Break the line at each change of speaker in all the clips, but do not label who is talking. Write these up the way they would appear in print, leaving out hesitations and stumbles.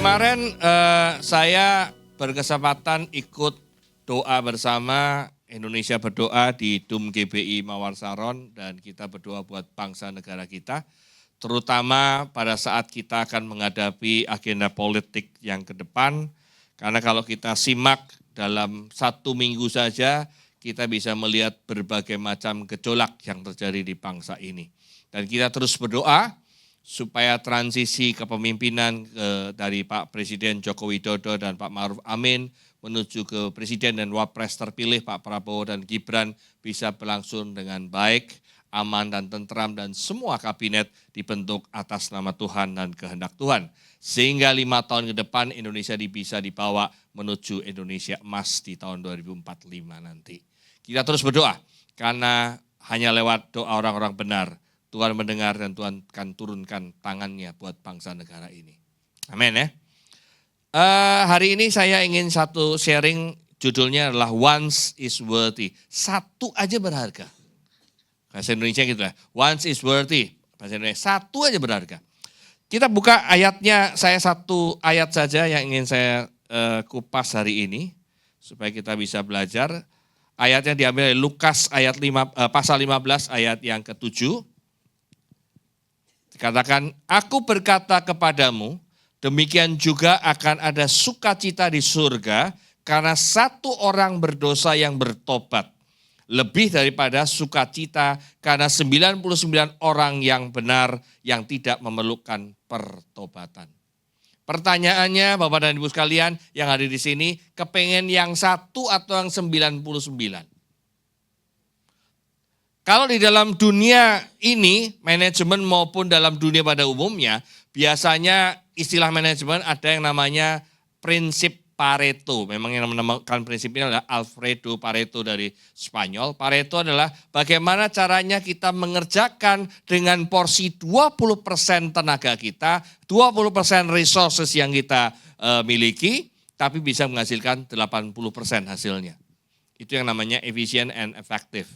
Kemarin saya berkesempatan ikut doa bersama Indonesia berdoa di DUM GBI Mawar Saron, dan kita berdoa buat bangsa negara kita, terutama pada saat kita akan menghadapi agenda politik yang ke depan. Karena kalau kita simak dalam 1 minggu saja, kita bisa melihat berbagai macam gejolak yang terjadi di bangsa ini. Dan kita terus berdoa supaya transisi kepemimpinan dari Pak Presiden Joko Widodo dan Pak Ma'ruf Amin menuju ke Presiden dan Wapres terpilih Pak Prabowo dan Gibran bisa berlangsung dengan baik, aman dan tentram, dan semua kabinet dibentuk atas nama Tuhan dan kehendak Tuhan. Sehingga 5 tahun ke depan Indonesia bisa dibawa menuju Indonesia emas di tahun 2045 nanti. Kita terus berdoa karena hanya lewat doa orang-orang benar Tuhan mendengar dan Tuhan akan turunkan tangannya buat bangsa negara ini. Amin ya. Hari ini saya ingin satu sharing, judulnya adalah Once is Worthy. Satu aja berharga. Bahasa Indonesia gitu lah. Once is worthy. Bahasa Indonesia, satu aja berharga. Kita buka ayatnya, saya satu ayat saja yang ingin saya kupas hari ini. Supaya kita bisa belajar. Ayatnya diambil dari Lukas pasal 15 ayat yang ke-7. Dikatakan, aku berkata kepadamu, demikian juga akan ada sukacita di surga karena satu orang berdosa yang bertobat. Lebih daripada sukacita karena 99 orang yang benar yang tidak memerlukan pertobatan. Pertanyaannya Bapak dan Ibu sekalian yang hadir di sini, kepengen yang satu atau yang 99? Kalau di dalam dunia ini, manajemen maupun dalam dunia pada umumnya, biasanya istilah manajemen ada yang namanya prinsip Pareto. Memang yang menemukan prinsip ini adalah Alfredo Pareto dari Spanyol. Pareto adalah bagaimana caranya kita mengerjakan dengan porsi 20% tenaga kita, 20% resources yang kita miliki, tapi bisa menghasilkan 80% hasilnya. Itu yang namanya efficient and effective.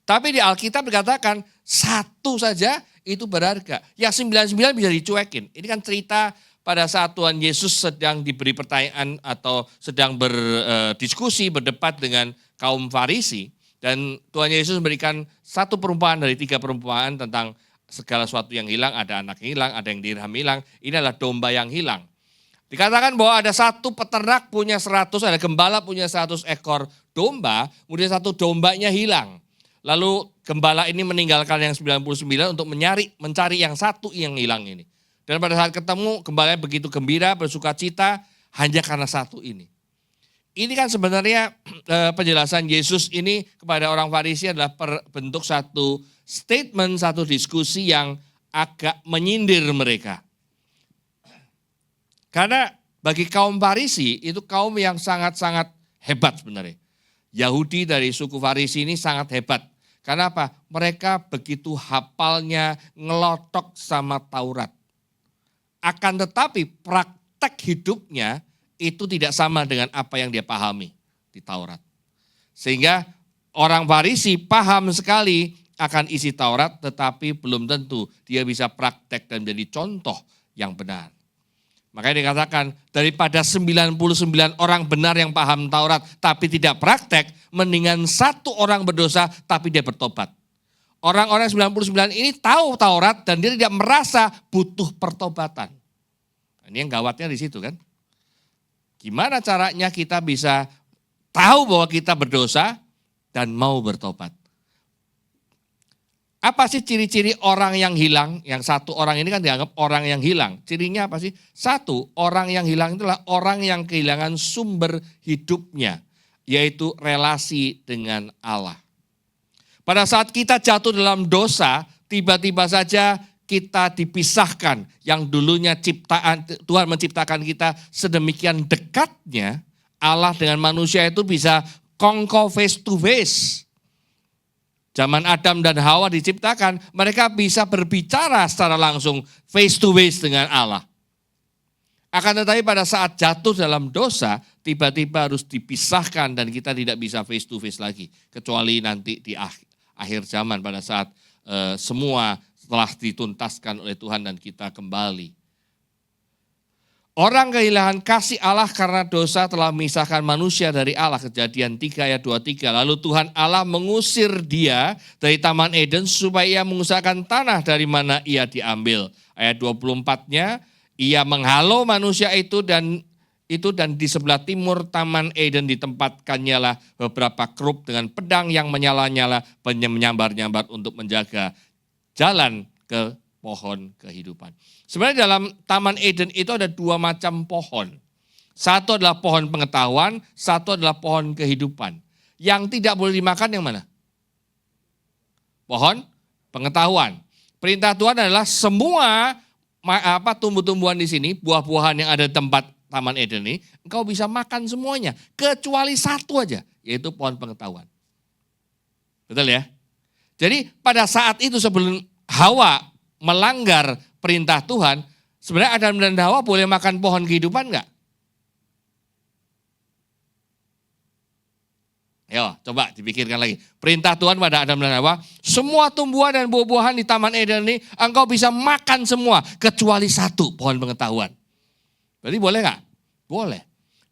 Tapi di Alkitab dikatakan satu saja itu berharga. Yang 99 bisa dicuekin. Ini kan cerita pada saat Tuhan Yesus sedang diberi pertanyaan atau sedang berdiskusi, berdebat dengan kaum Farisi. Dan Tuhan Yesus memberikan satu perumpamaan dari 3 perumpamaan tentang segala sesuatu yang hilang. Ada anak yang hilang, ada yang dirham hilang. Ini adalah domba yang hilang. Dikatakan bahwa ada satu peternak punya 100, ada gembala punya 100 ekor domba, kemudian satu dombanya hilang. Lalu gembala ini meninggalkan yang 99 untuk mencari yang satu yang hilang ini. Dan pada saat ketemu, gembalanya begitu gembira, bersuka cita, hanya karena satu ini. Ini kan sebenarnya penjelasan Yesus ini kepada orang Farisi adalah bentuk satu statement, satu diskusi yang agak menyindir mereka. Karena bagi kaum Farisi, itu kaum yang sangat-sangat hebat sebenarnya. Yahudi dari suku Farisi ini sangat hebat. Karena apa? Mereka begitu hafalnya ngelotok sama Taurat. Akan tetapi praktek hidupnya itu tidak sama dengan apa yang dia pahami di Taurat. Sehingga orang Farisi paham sekali akan isi Taurat, tetapi belum tentu dia bisa praktek dan menjadi contoh yang benar. Makanya dikatakan daripada 99 orang benar yang paham Taurat tapi tidak praktek, mendingan satu orang berdosa tapi dia bertobat. Orang-orang 99 ini tahu Taurat dan dia tidak merasa butuh pertobatan. Ini yang gawatnya di situ kan. Gimana caranya kita bisa tahu bahwa kita berdosa dan mau bertobat? Apa sih ciri-ciri orang yang hilang? Yang satu orang ini kan dianggap orang yang hilang. Cirinya apa sih? Satu, orang yang hilang itulah orang yang kehilangan sumber hidupnya, yaitu relasi dengan Allah. Pada saat kita jatuh dalam dosa, tiba-tiba saja kita dipisahkan. Yang dulunya Tuhan menciptakan kita sedemikian dekatnya, Allah dengan manusia itu bisa kongko face to face. Zaman Adam dan Hawa diciptakan, mereka bisa berbicara secara langsung face to face dengan Allah. Akan tetapi pada saat jatuh dalam dosa, tiba-tiba harus dipisahkan dan kita tidak bisa face to face lagi. Kecuali nanti di akhir zaman pada saat semua telah dituntaskan oleh Tuhan dan kita kembali. Orang kehilangan kasih Allah karena dosa telah memisahkan manusia dari Allah. Kejadian 3 ayat 23. Lalu Tuhan Allah mengusir dia dari Taman Eden supaya ia mengusahakan tanah dari mana ia diambil. Ayat 24-nya, ia menghalau manusia itu dan di sebelah timur Taman Eden ditempatkannya lah beberapa kerub dengan pedang yang menyala-nyala, menyambar-nyambar untuk menjaga jalan ke pohon kehidupan. Sebenarnya dalam Taman Eden itu ada dua macam pohon. Satu adalah pohon pengetahuan, satu adalah pohon kehidupan. Yang tidak boleh dimakan yang mana? Pohon pengetahuan. Perintah Tuhan adalah semua tumbuh-tumbuhan di sini, buah-buahan yang ada di tempat Taman Eden ini, engkau bisa makan semuanya, kecuali satu aja, yaitu pohon pengetahuan. Betul ya? Jadi pada saat itu sebelum Hawa melanggar perintah Tuhan, sebenarnya Adam dan Hawa boleh makan pohon kehidupan enggak? Ayo, coba dipikirkan lagi. Perintah Tuhan pada Adam dan Hawa, semua tumbuhan dan buah-buahan di Taman Eden ini engkau bisa makan semua, kecuali satu, pohon pengetahuan. Berarti boleh enggak? Boleh.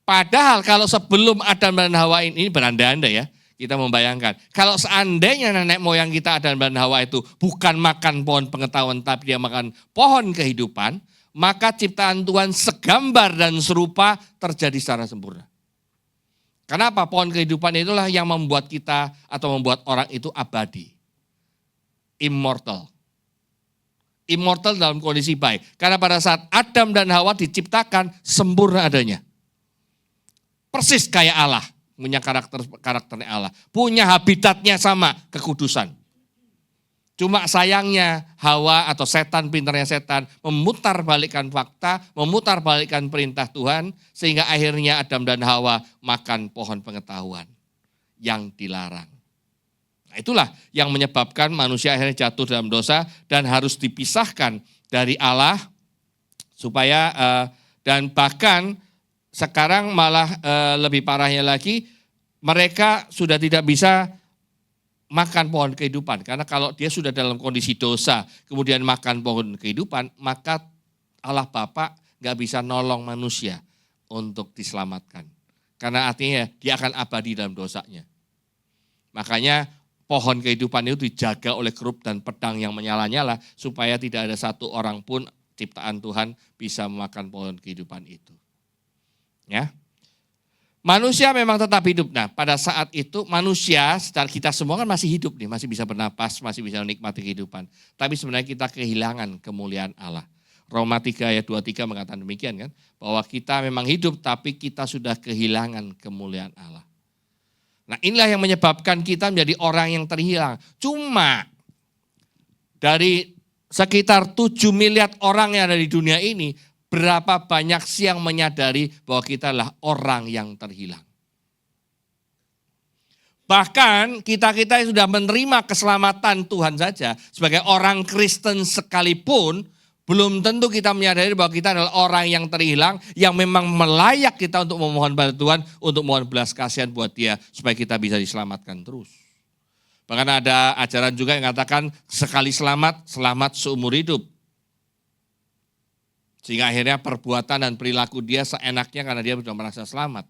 Padahal kalau sebelum Adam dan Hawa ini berandai-andai ya, kita membayangkan. Kalau seandainya nenek moyang kita Adam dan Hawa itu bukan makan pohon pengetahuan, tapi dia makan pohon kehidupan, maka ciptaan Tuhan segambar dan serupa terjadi secara sempurna. Kenapa? Pohon kehidupan itulah yang membuat kita atau membuat orang itu abadi. Immortal. Immortal dalam kondisi baik. Karena pada saat Adam dan Hawa diciptakan sempurna adanya. Persis kayak Allah. Punya karakternya Allah. Punya habitatnya sama, kekudusan. Cuma sayangnya Hawa atau setan, pintarnya setan, memutarbalikkan fakta, memutarbalikkan perintah Tuhan, sehingga akhirnya Adam dan Hawa makan pohon pengetahuan yang dilarang. Nah, itulah yang menyebabkan manusia akhirnya jatuh dalam dosa dan harus dipisahkan dari Allah, supaya dan bahkan sekarang malah lebih parahnya lagi, mereka sudah tidak bisa makan pohon kehidupan. Karena kalau dia sudah dalam kondisi dosa, kemudian makan pohon kehidupan, maka Allah Bapa gak bisa nolong manusia untuk diselamatkan. Karena artinya dia akan abadi dalam dosanya. Makanya pohon kehidupan itu dijaga oleh kerub dan pedang yang menyala-nyala, supaya tidak ada satu orang pun ciptaan Tuhan bisa memakan pohon kehidupan itu. Ya. Manusia memang tetap hidup. Nah, pada saat itu manusia, secara kita semua kan masih hidup nih, masih bisa bernapas, masih bisa menikmati kehidupan. Tapi sebenarnya kita kehilangan kemuliaan Allah. Roma 3 ayat 23 mengatakan demikian kan, bahwa kita memang hidup tapi kita sudah kehilangan kemuliaan Allah. Nah, inilah yang menyebabkan kita menjadi orang yang terhilang. Cuma dari sekitar 7 miliar orang yang ada di dunia ini, berapa banyak sih yang menyadari bahwa kita adalah orang yang terhilang. Bahkan kita-kita yang sudah menerima keselamatan Tuhan saja, sebagai orang Kristen sekalipun, belum tentu kita menyadari bahwa kita adalah orang yang terhilang, yang memang melayak kita untuk memohon pada Tuhan, untuk mohon belas kasihan buat dia, supaya kita bisa diselamatkan terus. Bahkan ada ajaran juga yang mengatakan sekali selamat, selamat seumur hidup. Sehingga akhirnya perbuatan dan perilaku dia seenaknya karena dia sudah merasa selamat.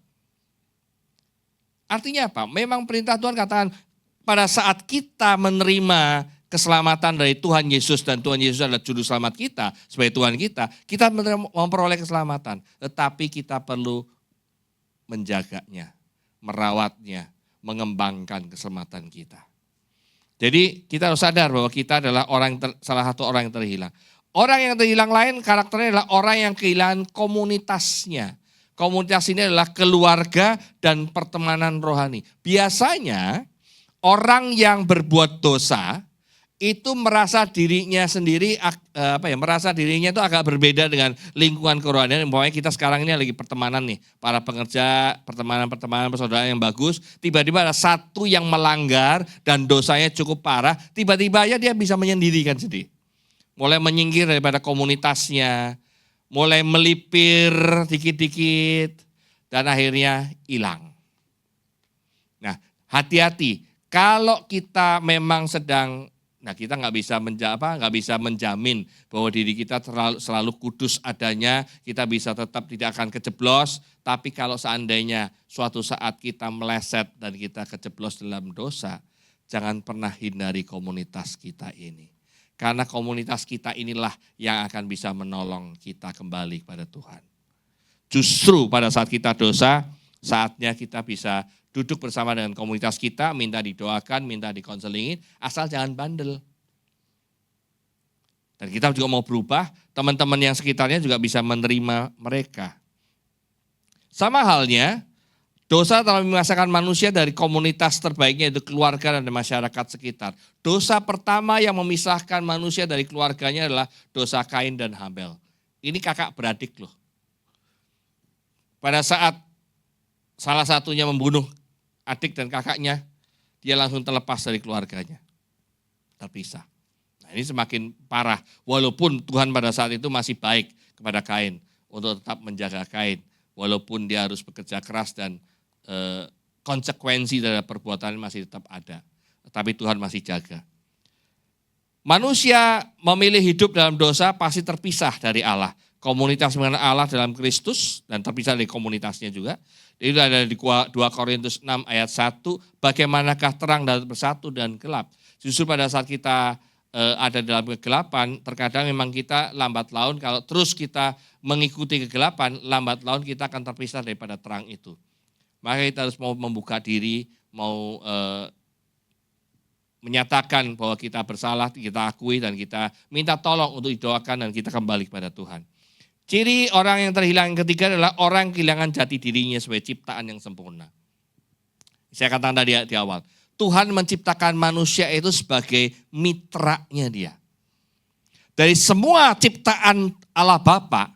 Artinya apa? Memang perintah Tuhan katakan pada saat kita menerima keselamatan dari Tuhan Yesus dan Tuhan Yesus adalah juru selamat kita sebagai Tuhan kita memperoleh keselamatan. Tetapi kita perlu menjaganya, merawatnya, mengembangkan keselamatan kita. Jadi kita harus sadar bahwa kita adalah salah satu orang yang terhilang. Orang yang terhilang lain karakternya adalah orang yang kehilangan komunitasnya. Komunitas ini adalah keluarga dan pertemanan rohani. Biasanya orang yang berbuat dosa itu merasa dirinya sendiri, merasa dirinya itu agak berbeda dengan lingkungan kerohanian. Umpamanya kita sekarang ini lagi pertemanan nih, para pekerja, pertemanan persaudaraan yang bagus, tiba-tiba ada satu yang melanggar dan dosanya cukup parah, tiba-tiba aja dia bisa menyendirikan sendiri. Mulai menyingkir daripada komunitasnya, mulai melipir dikit-dikit, dan akhirnya hilang. Nah, hati-hati, kalau kita memang sedang Nah, kita nggak bisa menjamin bahwa diri kita selalu kudus adanya, kita bisa tetap tidak akan kejeblos. Tapi kalau seandainya suatu saat kita meleset dan kita kejeblos dalam dosa, jangan pernah hindari komunitas kita ini. Karena komunitas kita inilah yang akan bisa menolong kita kembali kepada Tuhan. Justru pada saat kita dosa, saatnya kita bisa duduk bersama dengan komunitas kita, minta didoakan, minta dikonselingin, asal jangan bandel. Dan kita juga mau berubah, teman-teman yang sekitarnya juga bisa menerima mereka. Sama halnya, dosa telah memisahkan manusia dari komunitas terbaiknya, yaitu keluarga dan masyarakat sekitar. Dosa pertama yang memisahkan manusia dari keluarganya adalah dosa Kain dan Habel. Ini kakak beradik loh. Pada saat salah satunya membunuh adik dan kakaknya, dia langsung terlepas dari keluarganya. Terpisah. Nah, ini semakin parah. Walaupun Tuhan pada saat itu masih baik kepada Kain untuk tetap menjaga Kain. Walaupun dia harus bekerja keras dan konsekuensi dari perbuatan masih tetap ada. Tapi Tuhan masih jaga. Manusia memilih hidup dalam dosa pasti terpisah dari Allah. Komunitas mengenal Allah dalam Kristus dan terpisah dari komunitasnya juga. Itu ada di 2 Korintus 6 ayat 1, bagaimanakah terang dapat bersatu dan gelap. Justru pada saat kita ada dalam kegelapan, terkadang memang kita lambat laun, kalau terus kita mengikuti kegelapan, lambat laun kita akan terpisah daripada terang itu. Maka kita harus mau membuka diri, mau menyatakan bahwa kita bersalah, kita akui dan kita minta tolong untuk didoakan dan kita kembali kepada Tuhan. Ciri orang yang terhilang yang ketiga adalah orang kehilangan jati dirinya sebagai ciptaan yang sempurna. Saya katakan tadi di awal, Tuhan menciptakan manusia itu sebagai mitranya dia. Dari semua ciptaan Allah Bapa,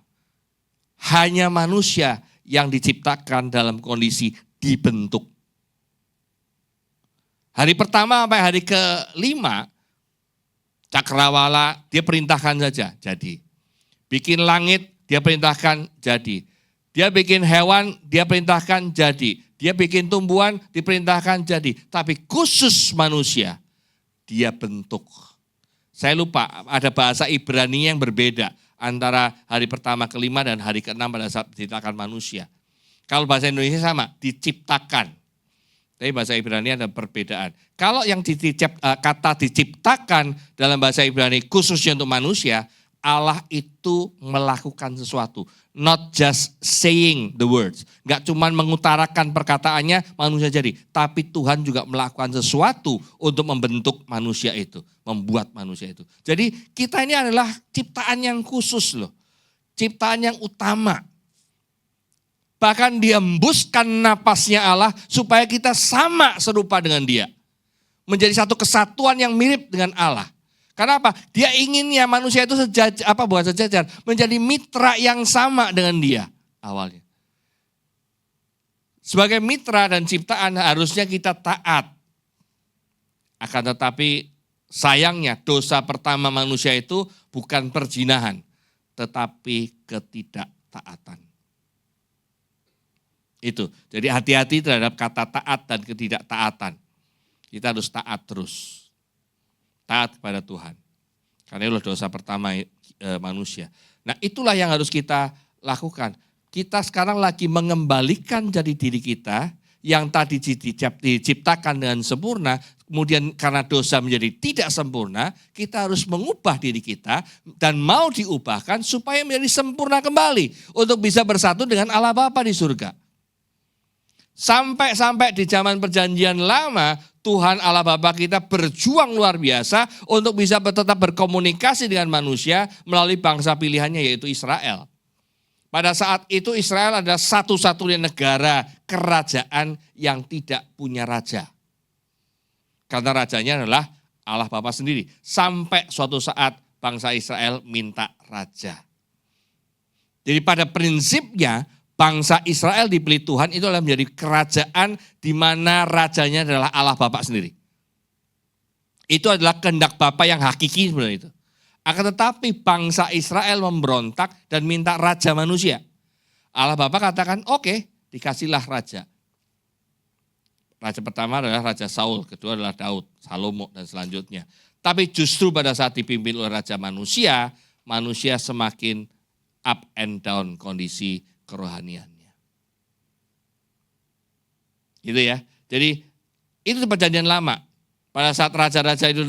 hanya manusia yang diciptakan dalam kondisi dibentuk. Hari pertama sampai hari ke-5, cakrawala dia perintahkan saja jadi. Bikin langit, dia perintahkan jadi. Dia bikin hewan, dia perintahkan jadi. Dia bikin tumbuhan, diperintahkan jadi. Tapi khusus manusia, dia bentuk. Saya lupa, ada bahasa Ibrani yang berbeda antara hari pertama ke-5 dan hari ke-6 pada saat diciptakan manusia. Kalau bahasa Indonesia sama, diciptakan. Tapi bahasa Ibrani ada perbedaan. Kalau yang kata diciptakan dalam bahasa Ibrani khususnya untuk manusia, Allah itu melakukan sesuatu, not just saying the words. Enggak cuma mengutarakan perkataannya manusia jadi, tapi Tuhan juga melakukan sesuatu untuk membentuk manusia itu, membuat manusia itu. Jadi kita ini adalah ciptaan yang khusus loh, ciptaan yang utama. Bahkan dia hembuskan napasnya Allah supaya kita sama serupa dengan dia. Menjadi satu kesatuan yang mirip dengan Allah. Karena apa? Dia inginnya manusia itu bukan sejajar, menjadi mitra yang sama dengan dia awalnya. Sebagai mitra dan ciptaan harusnya kita taat. Akan tetapi sayangnya dosa pertama manusia itu bukan perzinahan, tetapi ketidaktaatan. Itu. Jadi hati-hati terhadap kata taat dan ketidaktaatan. Kita harus taat terus. Taat kepada Tuhan. Karena itu dosa pertama manusia. Nah itulah yang harus kita lakukan. Kita sekarang lagi mengembalikan jadi diri kita yang tadi diciptakan dengan sempurna. Kemudian karena dosa menjadi tidak sempurna, kita harus mengubah diri kita dan mau diubahkan supaya menjadi sempurna kembali. Untuk bisa bersatu dengan Allah Bapa di surga. Sampai di zaman perjanjian lama, Tuhan Allah Bapa kita berjuang luar biasa untuk bisa tetap berkomunikasi dengan manusia melalui bangsa pilihannya yaitu Israel. Pada saat itu Israel adalah satu-satunya negara kerajaan yang tidak punya raja. Karena rajanya adalah Allah Bapa sendiri. Sampai suatu saat bangsa Israel minta raja. Jadi pada prinsipnya bangsa Israel dipilih Tuhan itu adalah menjadi kerajaan di mana rajanya adalah Allah Bapa sendiri. Itu adalah kehendak Bapa yang hakiki sebenarnya itu. Akan tetapi bangsa Israel memberontak dan minta raja manusia. Allah Bapa katakan oke, dikasihlah raja. Raja pertama adalah Raja Saul, kedua adalah Daud, Salomo, dan selanjutnya. Tapi justru pada saat dipimpin oleh Raja manusia, manusia semakin up and down kondisi kerohaniannya. Gitu ya. Jadi itu perjanjian lama. Pada saat raja-raja itu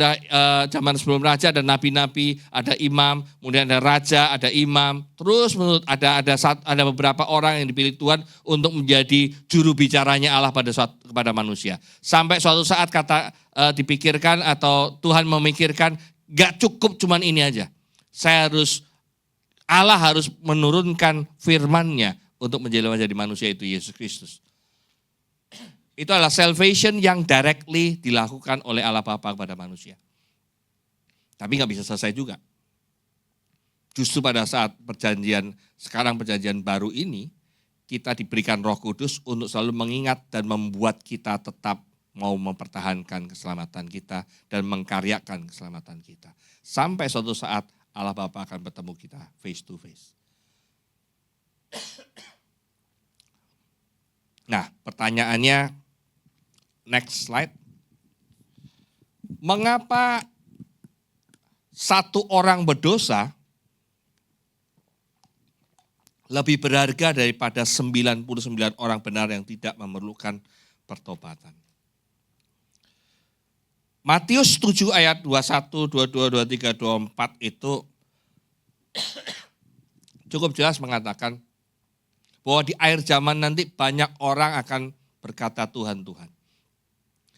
zaman sebelum raja ada nabi-nabi, ada imam, kemudian ada raja, ada imam. Terus menurut ada beberapa orang yang dipilih Tuhan untuk menjadi juru bicaranya Allah kepada manusia. Sampai suatu saat dipikirkan atau Tuhan memikirkan gak cukup cuman ini aja. Allah harus menurunkan firman-Nya untuk menjadi manusia itu Yesus Kristus. Itu adalah salvation yang directly dilakukan oleh Allah Bapa kepada manusia. Tapi nggak bisa selesai juga. Justru pada saat perjanjian baru ini, kita diberikan Roh Kudus untuk selalu mengingat dan membuat kita tetap mau mempertahankan keselamatan kita dan mengkaryakan keselamatan kita. Sampai suatu saat Allah Bapa akan bertemu kita face to face. Nah, pertanyaannya, next slide. Mengapa satu orang berdosa lebih berharga daripada 99 orang benar yang tidak memerlukan pertobatan? Matius 7 ayat 21, 22, 23, 24 itu cukup jelas mengatakan bahwa di akhir zaman nanti banyak orang akan berkata Tuhan, Tuhan.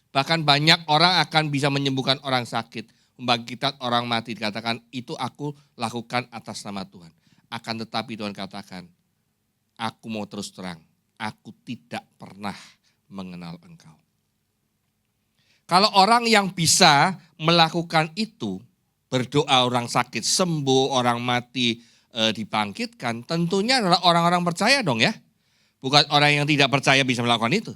Bahkan banyak orang akan bisa menyembuhkan orang sakit, membangkitkan orang mati, dikatakan itu aku lakukan atas nama Tuhan. Akan tetapi Tuhan katakan, aku mau terus terang, aku tidak pernah mengenal engkau. Kalau orang yang bisa melakukan itu, berdoa orang sakit sembuh, orang mati dibangkitkan, tentunya adalah orang-orang percaya dong ya. Bukan orang yang tidak percaya bisa melakukan itu.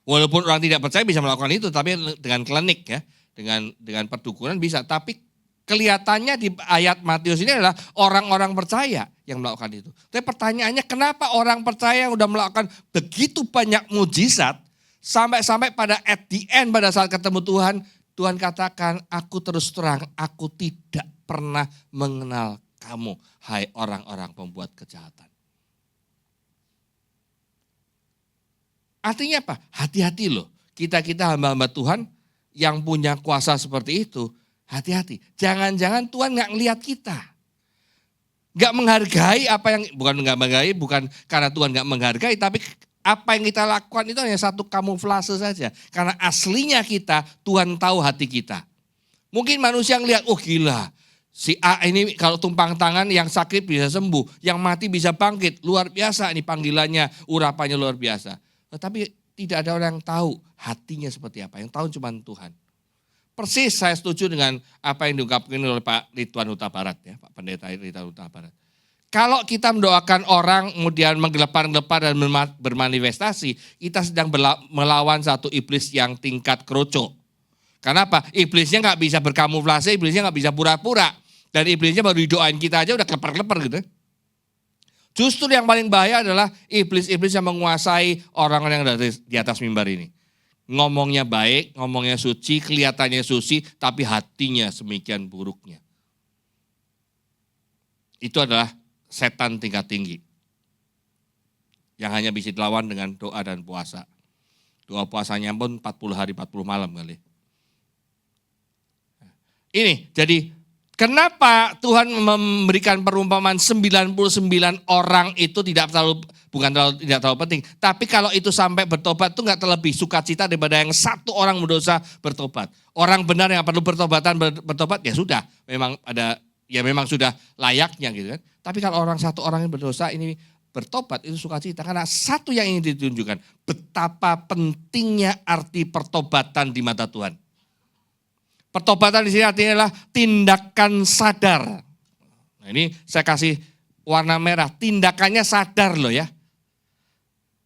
Walaupun orang tidak percaya bisa melakukan itu, tapi dengan klinik ya, dengan perdukunan bisa. Tapi kelihatannya di ayat Matius ini adalah orang-orang percaya yang melakukan itu. Tapi pertanyaannya kenapa orang percaya yang udah melakukan begitu banyak mujizat, sampai pada at the end pada saat ketemu Tuhan, Tuhan katakan, aku terus terang, aku tidak pernah mengenal kamu, hai orang-orang pembuat kejahatan. Artinya apa? Hati-hati loh. Kita hamba-hamba Tuhan yang punya kuasa seperti itu, hati-hati. Jangan-jangan Tuhan gak ngelihat kita. Gak menghargai apa yang, bukan karena Tuhan gak menghargai, tapi apa yang kita lakukan itu hanya satu kamuflase saja. Karena aslinya kita, Tuhan tahu hati kita. Mungkin manusia ngelihat, oh gila, si A ini kalau tumpang tangan yang sakit bisa sembuh, yang mati bisa bangkit. Luar biasa ini panggilannya, urapannya luar biasa. Tetapi tidak ada orang yang tahu hatinya seperti apa. Yang tahu cuma Tuhan. Persis saya setuju dengan apa yang diungkapkan oleh Pak Ridwan Huta Barat, ya, Pak Pendeta Ridwan Huta Barat. Kalau kita mendoakan orang kemudian menggelepar-gelepar dan bermanifestasi, kita sedang melawan satu iblis yang tingkat kerucuk. Karena apa? Iblisnya nggak bisa berkamuflase, iblisnya nggak bisa pura-pura. Dan iblisnya baru didoain kita aja udah kelepar-kelepar gitu. Justru yang paling bahaya adalah iblis-iblis yang menguasai orang-orang yang ada di atas mimbar ini. Ngomongnya baik, ngomongnya suci, kelihatannya suci, tapi hatinya semikian buruknya. Itu adalah setan tingkat tinggi. Yang hanya bisa dilawan dengan doa dan puasa. Doa puasanya pun 40 hari 40 malam kali. Ini, jadi kenapa Tuhan memberikan perumpamaan 99 orang itu tidak terlalu penting. Tapi kalau itu sampai bertobat itu enggak terlebih sukacita daripada yang satu orang berdosa bertobat. Orang benar yang perlu bertobat ya sudah. Memang sudah layaknya gitu kan. Tapi kalau satu orang yang berdosa ini bertobat itu sukacita. Karena satu yang ingin ditunjukkan. Betapa pentingnya arti pertobatan di mata Tuhan. Pertobatan di sini artinya adalah tindakan sadar. Nah ini saya kasih warna merah. Tindakannya sadar loh ya.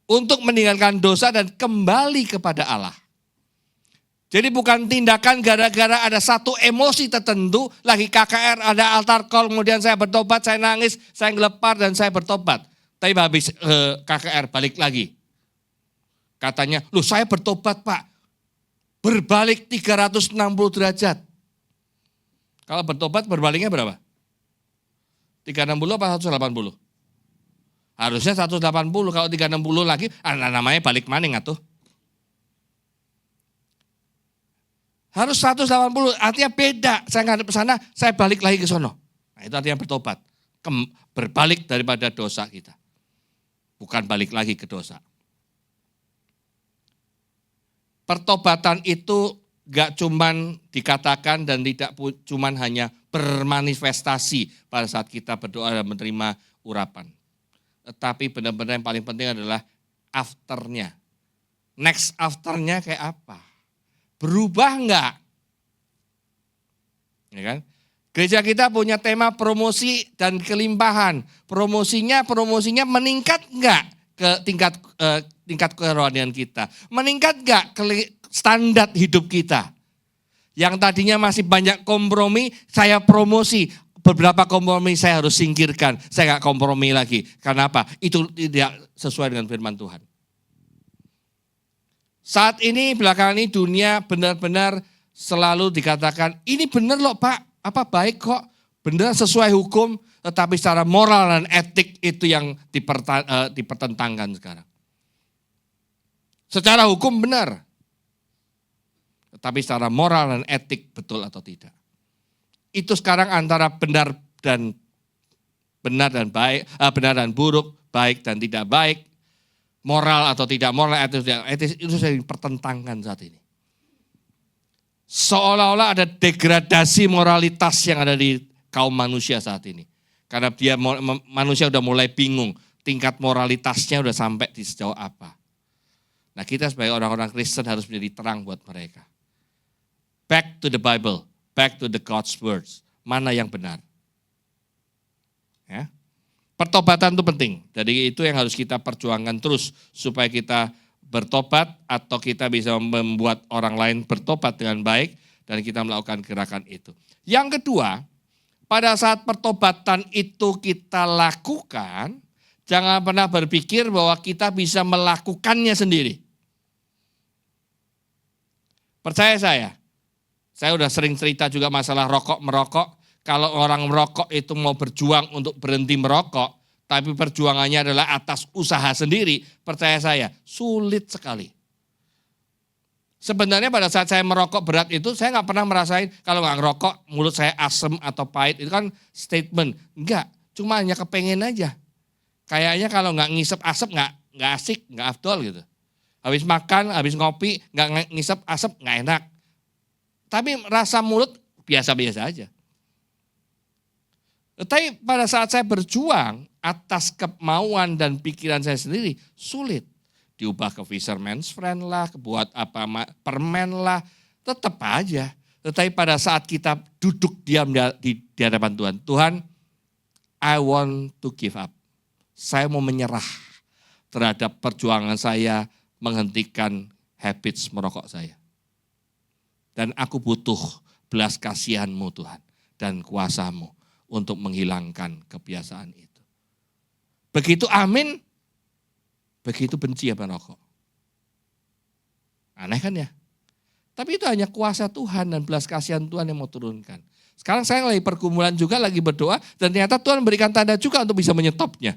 Untuk meninggalkan dosa dan kembali kepada Allah. Jadi bukan tindakan gara-gara ada satu emosi tertentu, lagi KKR, ada altar call, kemudian saya bertobat, saya nangis, saya ngelepar dan saya bertobat. Tapi habis KKR balik lagi. Katanya, loh saya bertobat Pak, berbalik 360 derajat. Kalau bertobat berbaliknya berapa? 360 apa 180? Harusnya 180, kalau 360 lagi, namanya balik maning atuh. Harus 180, artinya beda. Saya ngadep ke sana, saya balik lagi ke sono. Nah itu artinya bertobat. Berbalik daripada dosa kita. Bukan balik lagi ke dosa. Pertobatan itu gak cuman dikatakan dan tidak cuman hanya bermanifestasi pada saat kita berdoa dan menerima urapan. Tetapi benar-benar yang paling penting adalah afternya. Next afternya kayak apa? Berubah enggak? Ya kan? Gereja kita punya tema promosi dan kelimpahan. Promosinya meningkat enggak ke tingkat kerohanian kita? Meningkat enggak ke standar hidup kita? Yang tadinya masih banyak kompromi, saya promosi. Beberapa kompromi saya harus singkirkan, saya enggak kompromi lagi. Karena apa? Itu tidak sesuai dengan firman Tuhan. Saat ini, belakangan ini dunia benar-benar selalu dikatakan, ini benar loh Pak, apa baik kok, benar sesuai hukum, tetapi secara moral dan etik itu yang dipertentangkan sekarang. Secara hukum benar, tetapi secara moral dan etik betul atau tidak. Itu sekarang antara benar dan baik, benar dan buruk, baik dan tidak baik, moral atau tidak moral, etis itu saya dipertentangkan saat ini. Seolah-olah ada degradasi moralitas yang ada di kaum manusia saat ini. Karena manusia udah mulai bingung, tingkat moralitasnya udah sampai di sejauh apa. Nah kita sebagai orang-orang Kristen harus menjadi terang buat mereka. Back to the Bible. Back to the God's words. Mana yang benar? Ya. Pertobatan itu penting. Jadi itu yang harus kita perjuangkan terus supaya kita bertobat atau kita bisa membuat orang lain bertobat dengan baik dan kita melakukan gerakan itu. Yang kedua, pada saat pertobatan itu kita lakukan, jangan pernah berpikir bahwa kita bisa melakukannya sendiri. Percaya saya udah sering cerita juga masalah merokok. Kalau orang merokok itu mau berjuang untuk berhenti merokok, tapi perjuangannya adalah atas usaha sendiri, percaya saya, sulit sekali. Sebenarnya pada saat saya merokok berat itu, saya nggak pernah merasain kalau nggak ngerokok, mulut saya asem atau pahit, itu kan statement. Enggak, cuma hanya kepengen aja. Kayaknya kalau nggak ngisep asap nggak asik, nggak afdol gitu. Habis makan, habis ngopi, nggak ngisep asap nggak enak. Tapi rasa mulut biasa-biasa aja. Tapi pada saat saya berjuang atas kemauan dan pikiran saya sendiri, sulit. Diubah ke fisherman's friend lah, buat apa permen lah, tetap aja. Tetapi pada saat kita duduk diam di hadapan Tuhan, Tuhan, I want to give up. Saya mau menyerah terhadap perjuangan saya menghentikan habits merokok saya. Dan aku butuh belas kasihan-Mu Tuhan dan kuasa-Mu untuk menghilangkan kebiasaan itu. Begitu amin, begitu benci ya merokok. Aneh kan ya? Tapi itu hanya kuasa Tuhan dan belas kasihan Tuhan yang mau turunkan. Sekarang saya lagi pergumulan juga, lagi berdoa, dan ternyata Tuhan berikan tanda juga untuk bisa menyetopnya.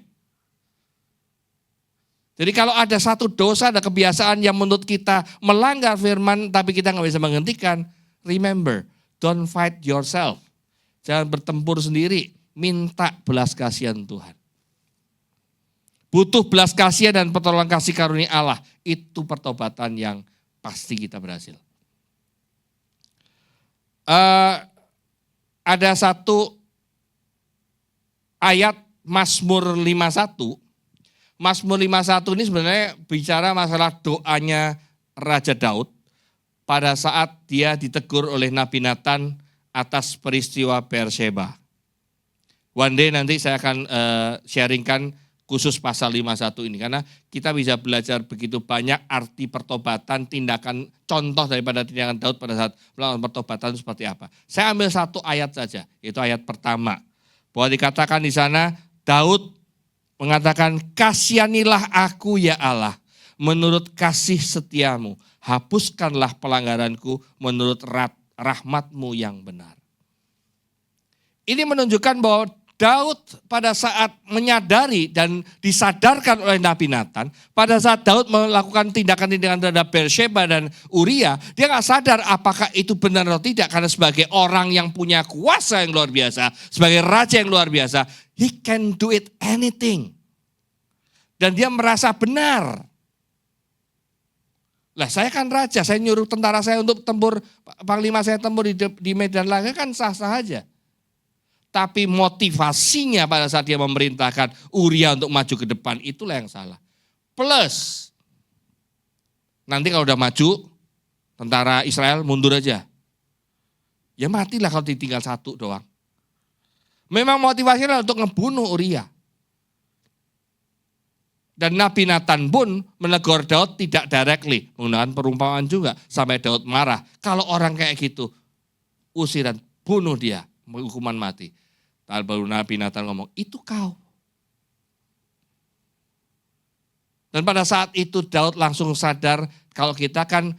Jadi kalau ada satu dosa, ada kebiasaan yang menurut kita melanggar firman, tapi kita nggak bisa menghentikan, remember, don't fight yourself. Jangan bertempur sendiri, minta belas kasihan Tuhan. Butuh belas kasihan dan pertolongan kasih karunia Allah, itu pertobatan yang pasti kita berhasil. Ada satu ayat Mazmur 51. Mazmur 51 ini sebenarnya bicara masalah doanya Raja Daud pada saat dia ditegur oleh Nabi Nathan atas peristiwa Beersheba. One day nanti saya akan sharingkan khusus pasal 51 ini karena kita bisa belajar begitu banyak arti pertobatan, tindakan contoh daripada tindakan Daud pada saat melakukan pertobatan seperti apa. Saya ambil satu ayat saja, yaitu ayat pertama. Bahwa dikatakan di sana Daud mengatakan, kasihanilah aku ya Allah, menurut kasih setiamu, hapuskanlah pelanggaranku menurut rahmatmu yang benar. Ini menunjukkan bahwa Daud pada saat menyadari dan disadarkan oleh Nabi Nathan, pada saat Daud melakukan tindakan-tindakan terhadap Bathsheba dan Uria, dia gak sadar apakah itu benar atau tidak, karena sebagai orang yang punya kuasa yang luar biasa, sebagai raja yang luar biasa, he can do it anything. Dan dia merasa benar. Lah saya kan raja, saya nyuruh tentara saya untuk tempur, panglima saya tempur di medan laga kan sah-sah aja. Tapi motivasinya pada saat dia memerintahkan Uria untuk maju ke depan, itulah yang salah. Plus, nanti kalau udah maju, tentara Israel mundur aja. Ya matilah kalau ditinggal satu doang. Memang motivasinya untuk ngebunuh Uria. Dan Nabi Nathan pun menegur Daud tidak directly, menggunakan perumpamaan juga. Sampai Daud marah, kalau orang kayak gitu, usiran, bunuh dia, hukuman mati. Lalu baru Nabi Nathan ngomong, itu kau. Dan pada saat itu Daud langsung sadar, kalau kita kan,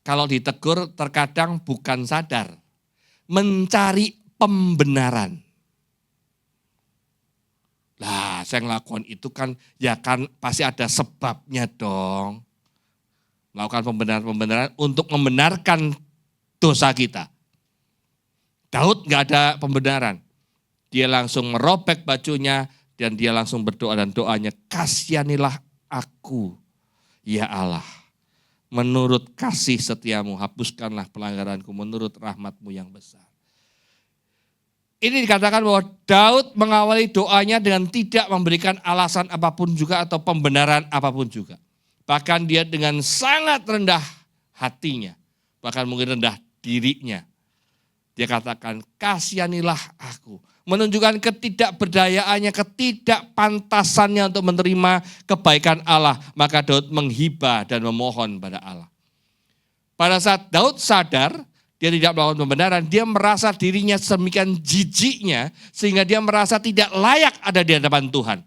kalau ditegur terkadang bukan sadar. Mencari pembenaran. Lah saya ngelakukan itu kan, ya kan pasti ada sebabnya dong. Melakukan pembenaran untuk membenarkan dosa kita. Daud gak ada pembenaran. Dia langsung merobek bajunya dan dia langsung berdoa, dan doanya, kasihanilah aku ya Allah. Menurut kasih setiamu, hapuskanlah pelanggaranku menurut rahmatmu yang besar. Ini dikatakan bahwa Daud mengawali doanya dengan tidak memberikan alasan apapun juga atau pembenaran apapun juga. Bahkan dia dengan sangat rendah hatinya, bahkan mungkin rendah dirinya. Dia katakan, kasihanilah aku. Menunjukkan ketidakberdayaannya, ketidakpantasannya untuk menerima kebaikan Allah. Maka Daud menghibah dan memohon pada Allah. Pada saat Daud sadar, dia tidak melakukan pembenaran, dia merasa dirinya sedemikian jijiknya, sehingga dia merasa tidak layak ada di hadapan Tuhan.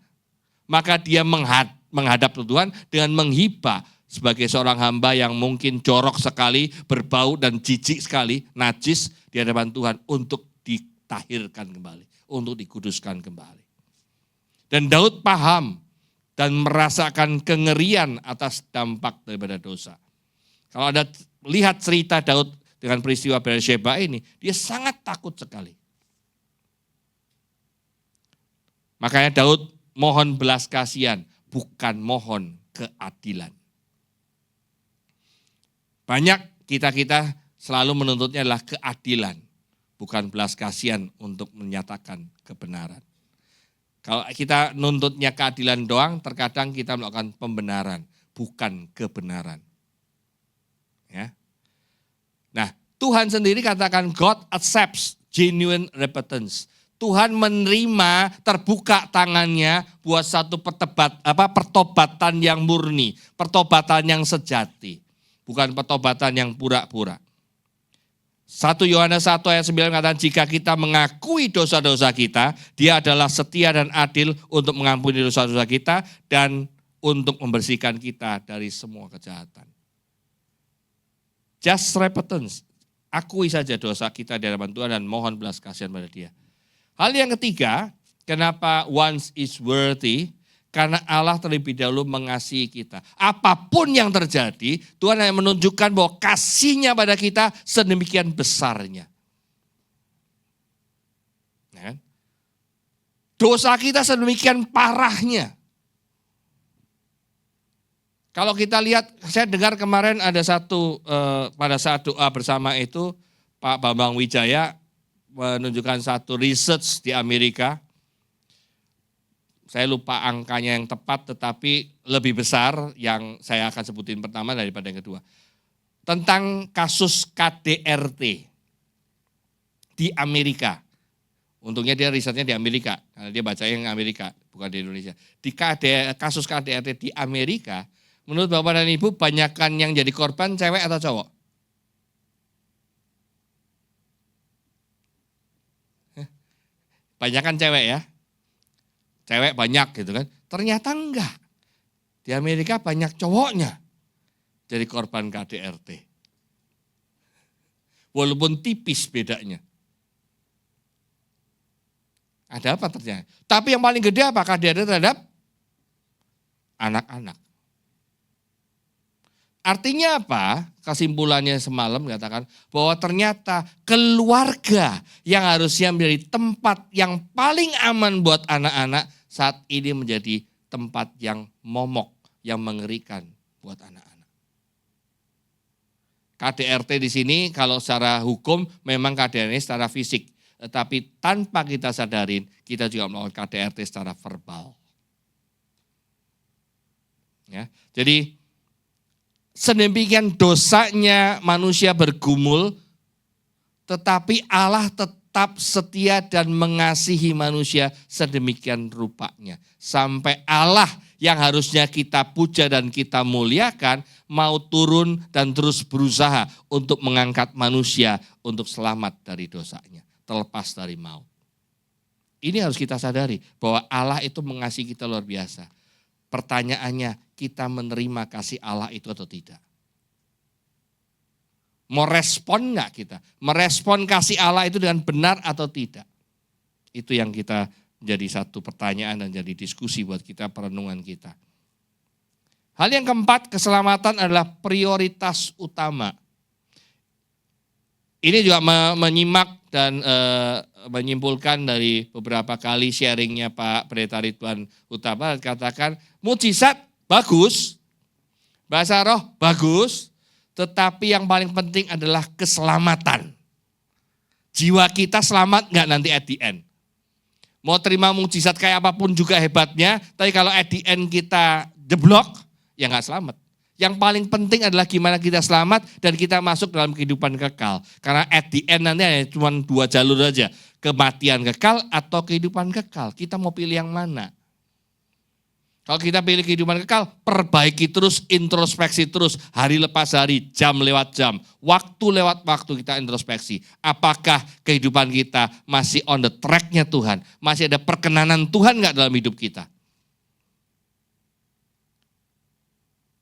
Maka dia menghadap Tuhan dengan menghibah sebagai seorang hamba yang mungkin jorok sekali, berbau dan jijik sekali, najis di hadapan Tuhan untuk ditahirkan kembali, untuk dikuduskan kembali. Dan Daud paham dan merasakan kengerian atas dampak daripada dosa. Kalau Anda lihat cerita Daud dengan peristiwa Bathsheba ini, dia sangat takut sekali. Makanya Daud mohon belas kasihan, bukan mohon keadilan. Banyak kita selalu menuntutnya adalah keadilan, bukan belas kasihan untuk menyatakan kebenaran. Kalau kita nuntutnya keadilan doang, terkadang kita melakukan pembenaran, bukan kebenaran. Ya. Nah, Tuhan sendiri katakan God accepts genuine repentance. Tuhan menerima terbuka tangannya buat satu pertobatan yang murni, pertobatan yang sejati, bukan pertobatan yang pura-pura. 1 Yohanes 1 ayat 9 mengatakan, jika kita mengakui dosa-dosa kita, Dia adalah setia dan adil untuk mengampuni dosa-dosa kita dan untuk membersihkan kita dari semua kejahatan. Just repentance, akui saja dosa kita di hadapan Tuhan dan mohon belas kasihan pada Dia. Hal yang ketiga, kenapa once is worthy? Karena Allah terlebih dahulu mengasihi kita. Apapun yang terjadi, Tuhan hanya menunjukkan bahwa kasih-Nya pada kita sedemikian besarnya. Ya kan? Dosa kita sedemikian parahnya. Kalau kita lihat, saya dengar kemarin ada pada saat doa bersama itu, Pak Bambang Wijaya menunjukkan satu research di Amerika. Saya lupa angkanya yang tepat, tetapi lebih besar yang saya akan sebutin pertama daripada yang kedua. Tentang kasus KDRT di Amerika. Untungnya dia risetnya di Amerika, karena dia baca yang Amerika, bukan di Indonesia. Di kasus KDRT di Amerika, menurut Bapak dan Ibu, banyakkan yang jadi korban cewek atau cowok? Banyakkan cewek ya. Cewek banyak gitu kan. Ternyata enggak. Di Amerika banyak cowoknya jadi korban KDRT. Walaupun tipis bedanya. Ada apa terjadi? Tapi yang paling gede apa? KDRT terhadap anak-anak. Artinya apa? Kesimpulannya semalam katakan bahwa ternyata keluarga yang harusnya menjadi tempat yang paling aman buat anak-anak saat ini menjadi tempat yang momok, yang mengerikan buat anak-anak. KDRT di sini kalau secara hukum memang KDRT secara fisik, tetapi tanpa kita sadarin kita juga melakukan KDRT secara verbal. Ya, jadi sedemikian dosanya manusia bergumul, tetapi Allah tetap setia dan mengasihi manusia sedemikian rupanya. Sampai Allah yang harusnya kita puja dan kita muliakan, mau turun dan terus berusaha untuk mengangkat manusia untuk selamat dari dosanya, terlepas dari maut. Ini harus kita sadari bahwa Allah itu mengasihi kita luar biasa. Pertanyaannya, kita menerima kasih Allah itu atau tidak? Mau respon enggak kita? Merespon kasih Allah itu dengan benar atau tidak? Itu yang kita jadi satu pertanyaan dan jadi diskusi buat kita, perenungan kita. Hal yang keempat, keselamatan adalah prioritas utama. Ini juga menyimak dan menyimpulkan dari beberapa kali sharingnya Pak Pendeta Ridwan Utama, katakan mujizat bagus, bahasa roh bagus, tetapi yang paling penting adalah keselamatan. Jiwa kita selamat enggak nanti at the end? Mau terima mujizat kayak apapun juga hebatnya, tapi kalau at the end kita jeblok, ya enggak selamat. Yang paling penting adalah gimana kita selamat dan kita masuk dalam kehidupan kekal. Karena at the end nanti hanya cuma 2 jalur aja. Kematian kekal atau kehidupan kekal. Kita mau pilih yang mana? Kalau kita pilih kehidupan kekal, perbaiki terus, introspeksi terus. Hari lepas hari, jam lewat jam. Waktu lewat waktu kita introspeksi. Apakah kehidupan kita masih on the track-nya Tuhan? Masih ada perkenanan Tuhan enggak dalam hidup kita?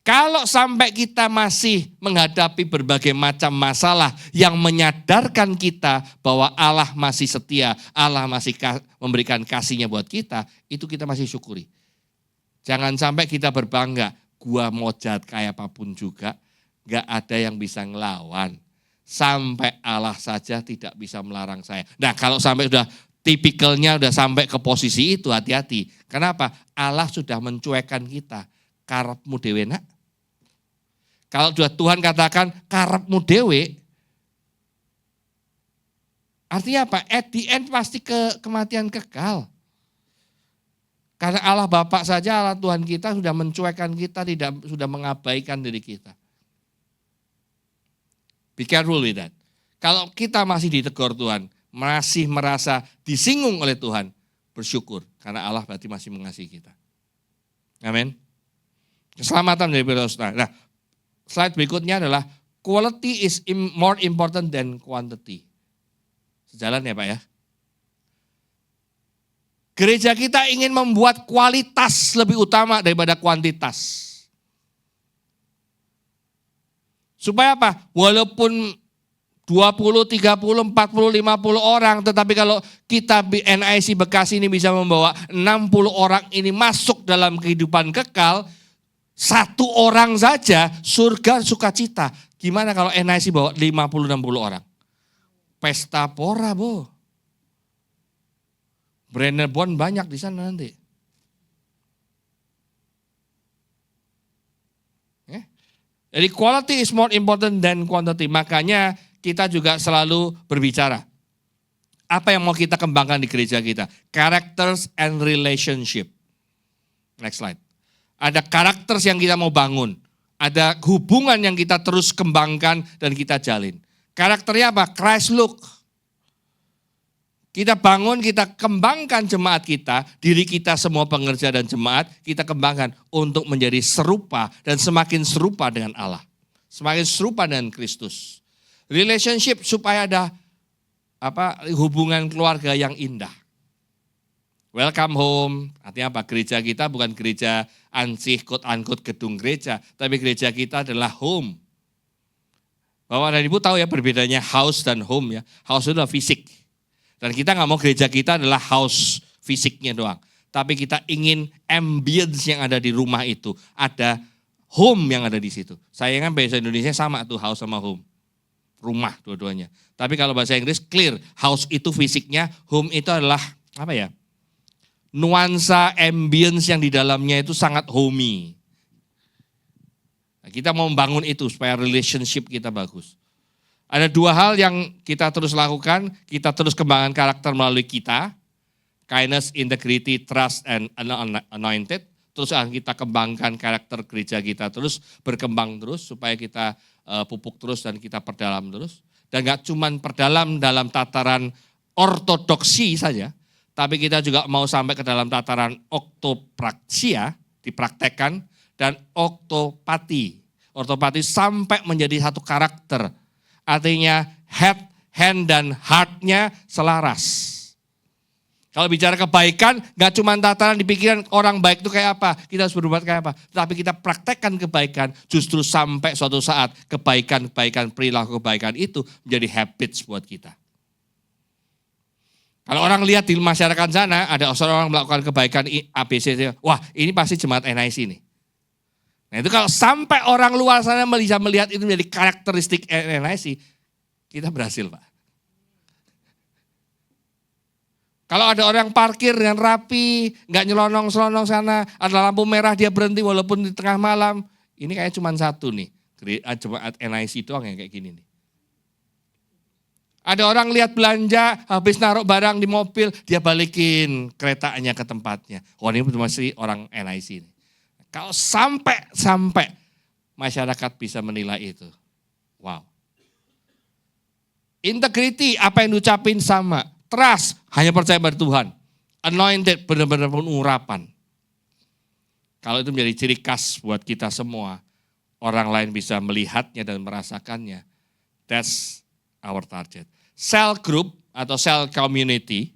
Kalau sampai kita masih menghadapi berbagai macam masalah yang menyadarkan kita bahwa Allah masih setia, Allah masih memberikan kasih-Nya buat kita, itu kita masih syukuri. Jangan sampai kita berbangga, gua mau jahat kayak apapun juga, gak ada yang bisa ngelawan. Sampai Allah saja tidak bisa melarang saya. Nah kalau sampai udah tipikalnya udah sampai ke posisi itu, hati-hati. Kenapa? Allah sudah mencuekkan kita. Karepmu dewe nak. Kalau sudah Tuhan katakan karepmu dewe, artinya apa? At the end pasti kematian kekal. Karena Allah Bapa saja, Allah Tuhan kita sudah mencuekkan kita, sudah mengabaikan diri kita. Be careful with that. Kalau kita masih ditegur Tuhan, masih merasa disinggung oleh Tuhan, bersyukur. Karena Allah berarti masih mengasihi kita. Amin. Keselamatan dari dosa. Nah, slide berikutnya adalah quality is more important than quantity. Sejalan ya Pak ya. Gereja kita ingin membuat kualitas lebih utama daripada kuantitas. Supaya apa? Walaupun 20, 30, 40, 50 orang, tetapi kalau kita NIC Bekasi ini bisa membawa 60 orang ini masuk dalam kehidupan kekal, 1 orang saja surga sukacita. Gimana kalau NIC bawa 50-60 orang? Pesta pora, Bu. Brenner Bond banyak di sana nanti. Jadi quality is more important than quantity. Makanya kita juga selalu berbicara. Apa yang mau kita kembangkan di gereja kita? Characters and relationship. Next slide. Ada karakter yang kita mau bangun. Ada hubungan yang kita terus kembangkan dan kita jalin. Karakternya apa? Christ look. Kita bangun, kita kembangkan jemaat kita, diri kita semua pengerja dan jemaat, kita kembangkan untuk menjadi serupa dan semakin serupa dengan Allah. Semakin serupa dengan Kristus. Relationship supaya ada hubungan keluarga yang indah. Welcome home, artinya apa? Gereja kita bukan gereja ansih quote-unquote gedung gereja, tapi gereja kita adalah home. Bapak dan Ibu tahu ya perbedaannya house dan home ya. House itu adalah fisik. Dan kita nggak mau gereja kita adalah house fisiknya doang. Tapi kita ingin ambience yang ada di rumah itu. Ada home yang ada di situ. Sayangnya bahasa Indonesia sama tuh house sama home. Rumah dua-duanya. Tapi kalau bahasa Inggris clear. House itu fisiknya, home itu adalah apa ya? Nuansa ambience yang di dalamnya itu sangat homey. Nah, kita mau membangun itu supaya relationship kita bagus. Ada dua hal yang kita terus lakukan, kita terus kembangkan karakter melalui kita. Kindness, integrity, trust, and anointed. Terus akan kita kembangkan karakter gereja kita terus, berkembang terus supaya kita pupuk terus dan kita perdalam terus. Dan gak cuma perdalam dalam tataran ortodoksi saja, tapi kita juga mau sampai ke dalam tataran oktopraksia, dipraktekkan, dan oktopati. Ortopati sampai menjadi satu karakter. Artinya head, hand, dan heart-nya selaras. Kalau bicara kebaikan, gak cuma tataran di pikiran orang baik itu kayak apa, kita harus berbuat kayak apa. Tapi kita praktekkan kebaikan, justru sampai suatu saat kebaikan-kebaikan, perilaku kebaikan itu menjadi habits buat kita. Kalau orang lihat di masyarakat sana, ada orang melakukan kebaikan ABC, wah ini pasti jemaat NIC nih. Nah itu kalau sampai orang luar sana bisa melihat itu menjadi karakteristik NIC, kita berhasil Pak. Kalau ada orang parkir dengan rapi, nggak nyelonong-selonong sana, ada lampu merah dia berhenti walaupun di tengah malam, ini kayaknya cuma satu nih, jemaat NIC doang yang kayak gini nih. Ada orang lihat belanja, habis naruh barang di mobil, dia balikin keretanya ke tempatnya. Oh ini masih orang NIC. Kalau sampai masyarakat bisa menilai itu. Wow. Integrity, apa yang diucapin sama. Trust, hanya percaya pada Tuhan. Anointed, benar-benar pengurapan. Kalau itu menjadi ciri khas buat kita semua, orang lain bisa melihatnya dan merasakannya. That's our target. Cell group atau cell community,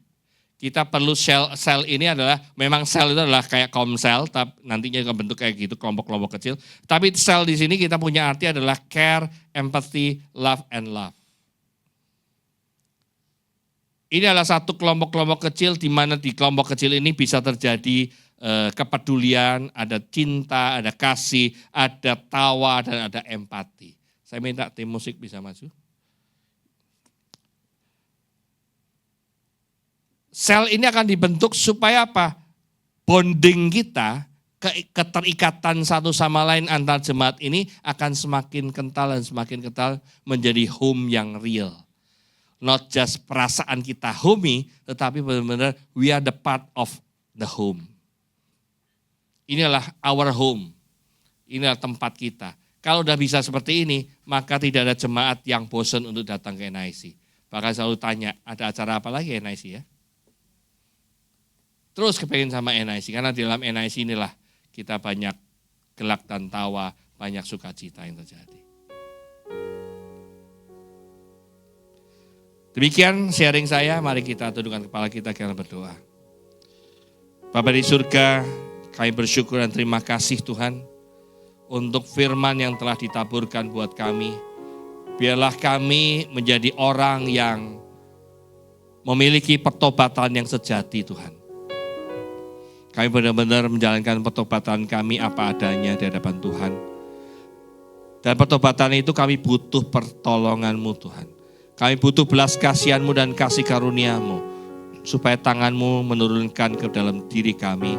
kita perlu sel ini adalah, memang sel itu adalah kayak komsel, tapi nantinya juga bentuk kayak gitu, kelompok-kelompok kecil. Tapi sel di sini kita punya arti adalah care, empathy, love, and love. Ini adalah satu kelompok-kelompok kecil di mana di kelompok kecil ini bisa terjadi kepedulian, ada cinta, ada kasih, ada tawa, dan ada empati. Saya minta tim musik bisa maju. Sel ini akan dibentuk supaya apa? Bonding kita, keterikatan satu sama lain antar jemaat ini akan semakin kental dan semakin kental menjadi home yang real. Not just perasaan kita homey, tetapi benar-benar we are the part of the home. Inilah our home, inilah tempat kita. Kalau udah bisa seperti ini, maka tidak ada jemaat yang bosan untuk datang ke NIC. Bahkan selalu tanya, ada acara apa lagi NIC ya? Terus kepengen sama NIC, karena di dalam NIC inilah kita banyak gelak dan tawa, banyak sukacita yang terjadi. Demikian sharing saya, mari kita tundukkan kepala kita berdoa. Bapa di surga, kami bersyukur dan terima kasih Tuhan untuk firman yang telah ditaburkan buat kami. Biarlah kami menjadi orang yang memiliki pertobatan yang sejati Tuhan. Kami benar-benar menjalankan pertobatan kami apa adanya di hadapan Tuhan. Dan pertobatan itu kami butuh pertolongan-Mu Tuhan. Kami butuh belas kasihan-Mu dan kasih karunia-Mu. Supaya tangan-Mu menurunkan ke dalam diri kami.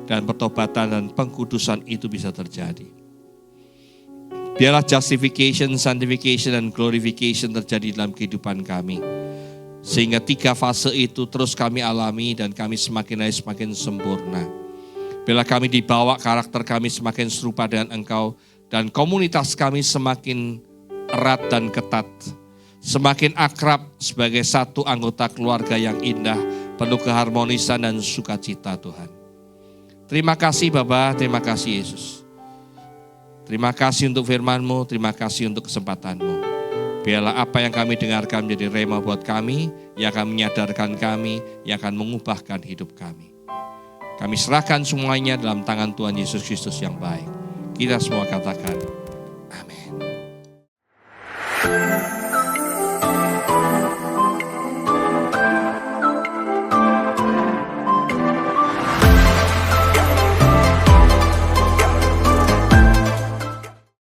Dan pertobatan dan pengkudusan itu bisa terjadi. Biarlah justification, sanctification, dan glorification terjadi dalam kehidupan kami. Sehingga 3 fase itu terus kami alami dan kami semakin hari semakin sempurna. Bila kami dibawa karakter kami semakin serupa dengan Engkau dan komunitas kami semakin erat dan ketat. Semakin akrab sebagai satu anggota keluarga yang indah, penuh keharmonisan dan sukacita Tuhan. Terima kasih Bapa, terima kasih Yesus. Terima kasih untuk firman-Mu, terima kasih untuk kesempatan-Mu. Biarlah apa yang kami dengarkan menjadi rema buat kami, yang akan menyadarkan kami, yang akan mengubahkan hidup kami. Kami serahkan semuanya dalam tangan Tuhan Yesus Kristus yang baik. Kita semua katakan,